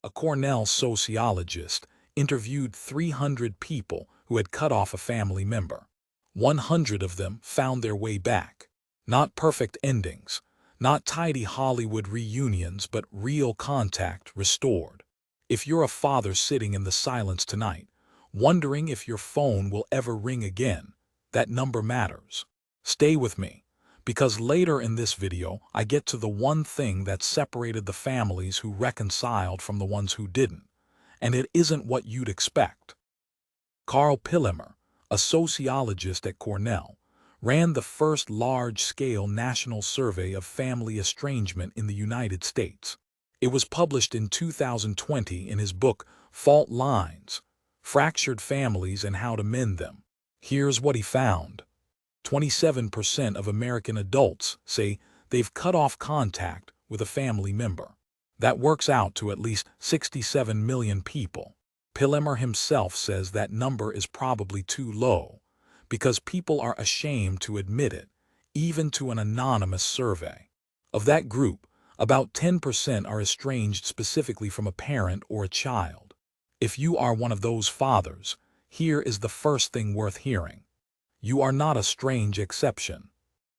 A Cornell sociologist interviewed 300 people who had cut off a family member. 100 of them found their way back. Not perfect endings, not tidy Hollywood reunions, but real contact restored. If you're a father sitting in the silence tonight, wondering if your phone will ever ring again, that number matters. Stay with me, because later in this video I get to the one thing that separated the families who reconciled from the ones who didn't, and it isn't what you'd expect. Karl Pillemer, a sociologist at Cornell, ran the first large-scale national survey of family estrangement in the United States. It was published in 2020 in his book Fault Lines: Fractured Families and How to Mend Them. Here's what he found. 27% of American adults say they've cut off contact with a family member. That works out to at least 67 million people. Pillemer himself says that number is probably too low, because people are ashamed to admit it, even to an anonymous survey. Of that group, about 10% are estranged specifically from a parent or a child. If you are one of those fathers, here is the first thing worth hearing. You are not a strange exception.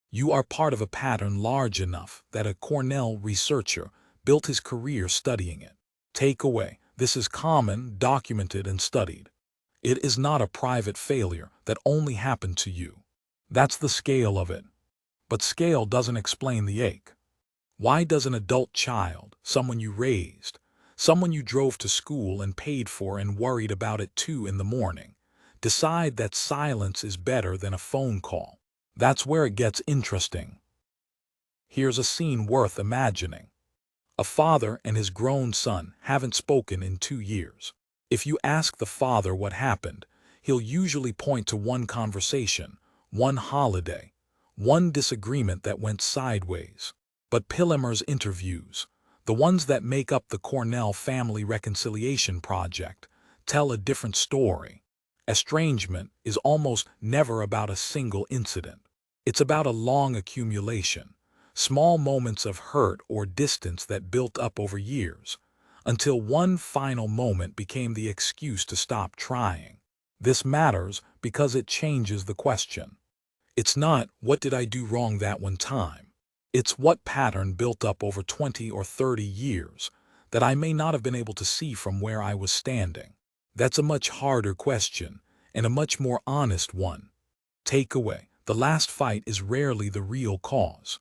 You are part of a pattern large enough that a Cornell researcher built his career studying it. Takeaway: this is common, documented, and studied. It is not a private failure that only happened to you. That's the scale of it. But scale doesn't explain the ache. Why does an adult child, someone you raised, someone you drove to school and paid for and worried about at 2 in the morning, decide that silence is better than a phone call? That's where it gets interesting. Here's a scene worth imagining. A father and his grown son haven't spoken in 2 years. If you ask the father what happened, he'll usually point to one conversation, one holiday, one disagreement that went sideways. But Pillemer's interviews, the ones that make up the Cornell Family Reconciliation Project, tell a different story. Estrangement is almost never about a single incident. It's about a long accumulation, small moments of hurt or distance that built up over years, until one final moment became the excuse to stop trying. This matters because it changes the question. It's not, what did I do wrong that one time? It's, what pattern built up over 20 or 30 years that I may not have been able to see from where I was standing? That's a much harder question, and a much more honest one. Takeaway: the last fight is rarely the real cause.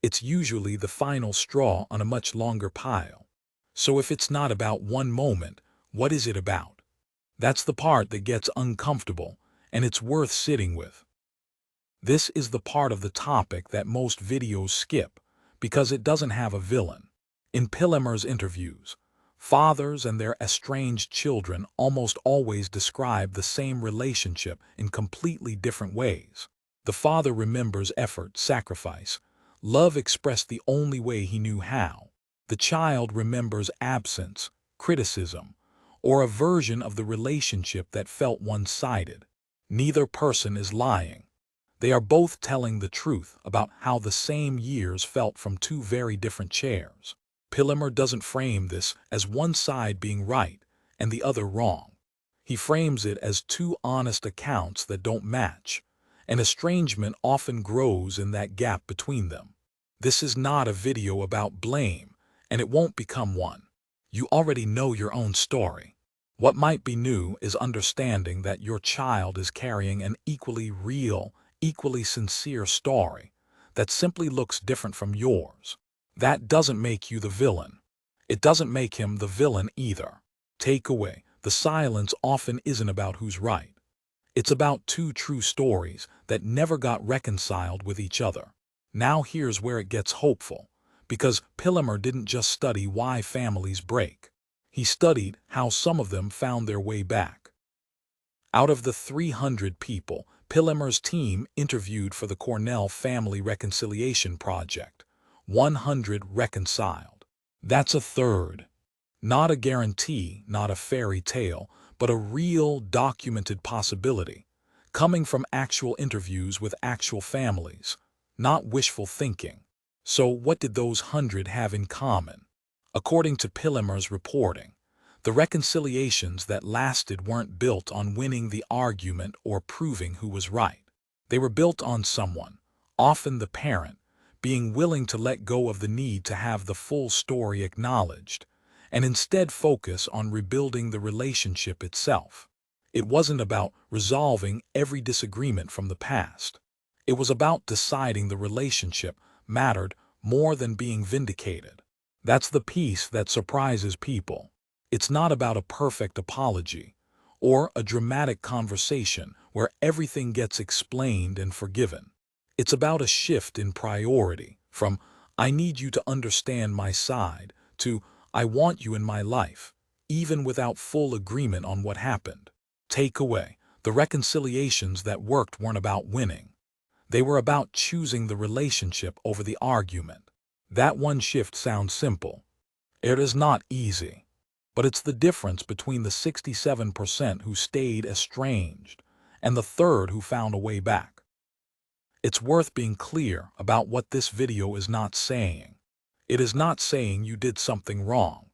It's usually the final straw on a much longer pile. So if it's not about one moment, what is it about? That's the part that gets uncomfortable, and it's worth sitting with. This is the part of the topic that most videos skip, because it doesn't have a villain. In Pillemer's interviews, fathers and their estranged children almost always describe the same relationship in completely different ways. The father remembers effort, sacrifice, love expressed the only way he knew how. The child remembers absence, criticism, or a version of the relationship that felt one-sided. Neither person is lying. They are both telling the truth about how the same years felt from 2 very different chairs. Pillemer doesn't frame this as one side being right and the other wrong. He frames it as 2 honest accounts that don't match, and estrangement often grows in that gap between them. This is not a video about blame, and it won't become one. You already know your own story. What might be new is understanding that your child is carrying an equally real, equally sincere story that simply looks different from yours. That doesn't make you the villain. It doesn't make him the villain either. Takeaway: the silence often isn't about who's right. It's about 2 true stories that never got reconciled with each other. Now here's where it gets hopeful, because Pillemer didn't just study why families break. He studied how some of them found their way back. Out of the 300 people Pillemer's team interviewed for the Cornell Family Reconciliation Project, 100 reconciled. That's a third. Not a guarantee, not a fairy tale, but a real, documented possibility, coming from actual interviews with actual families, not wishful thinking. So what did those 100 have in common? According to Pillemer's reporting, The reconciliations that lasted weren't built on winning the argument or proving who was right. They were built on someone, often the parent, being willing to let go of the need to have the full story acknowledged, and instead focus on rebuilding the relationship itself. It wasn't about resolving every disagreement from the past. It was about deciding the relationship mattered more than being vindicated. That's the piece that surprises people. It's not about a perfect apology or a dramatic conversation where everything gets explained and forgiven. It's about a shift in priority from "I need you to understand my side" to "I want you in my life," even without full agreement on what happened. Takeaway: the reconciliations that worked weren't about winning. They were about choosing the relationship over the argument. That one shift sounds simple. It is not easy. But it's the difference between the 67% who stayed estranged and the third who found a way back. It's worth being clear about what this video is not saying. It is not saying you did something wrong.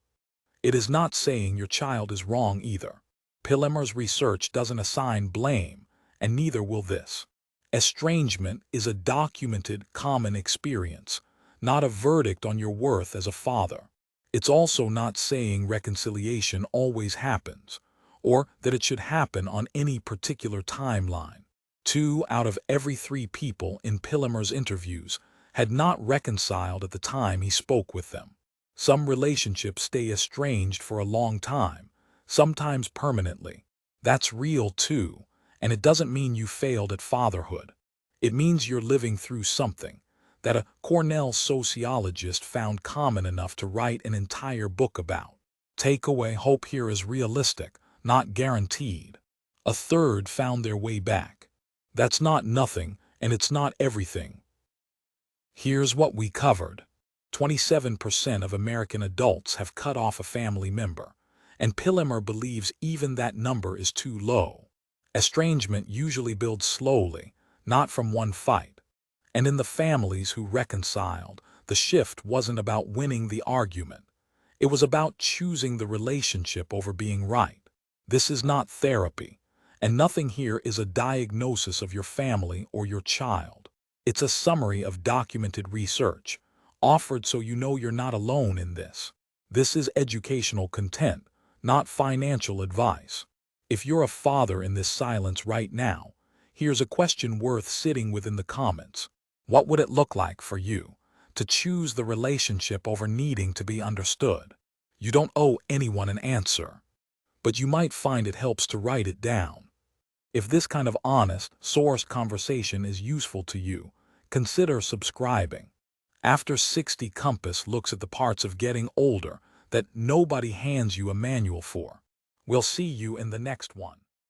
It is not saying your child is wrong either. Pillemer's research doesn't assign blame, and neither will this. Estrangement is a documented, common experience, not a verdict on your worth as a father. It's also not saying reconciliation always happens, or that it should happen on any particular timeline. 2 out of every 3 people in Pillemer's interviews had not reconciled at the time he spoke with them. Some relationships stay estranged for a long time, sometimes permanently. That's real too, and it doesn't mean you failed at fatherhood. It means you're living through something that a Cornell sociologist found common enough to write an entire book about. Takeaway: hope here is realistic, not guaranteed. A third found their way back. That's not nothing, and it's not everything. Here's what we covered. 27% of American adults have cut off a family member, and Pillemer believes even that number is too low. Estrangement usually builds slowly, not from one fight. And in the families who reconciled, the shift wasn't about winning the argument. It was about choosing the relationship over being right. This is not therapy, and nothing here is a diagnosis of your family or your child. It's a summary of documented research, offered so you know you're not alone in this. This is educational content, not financial advice. If you're a father in this silence right now, here's a question worth sitting with in the comments. What would it look like for you to choose the relationship over needing to be understood? You don't owe anyone an answer, but you might find it helps to write it down. If this kind of honest, sourced conversation is useful to you, consider subscribing. After 60 Kampus looks at the parts of getting older that nobody hands you a manual for. We'll see you in the next one.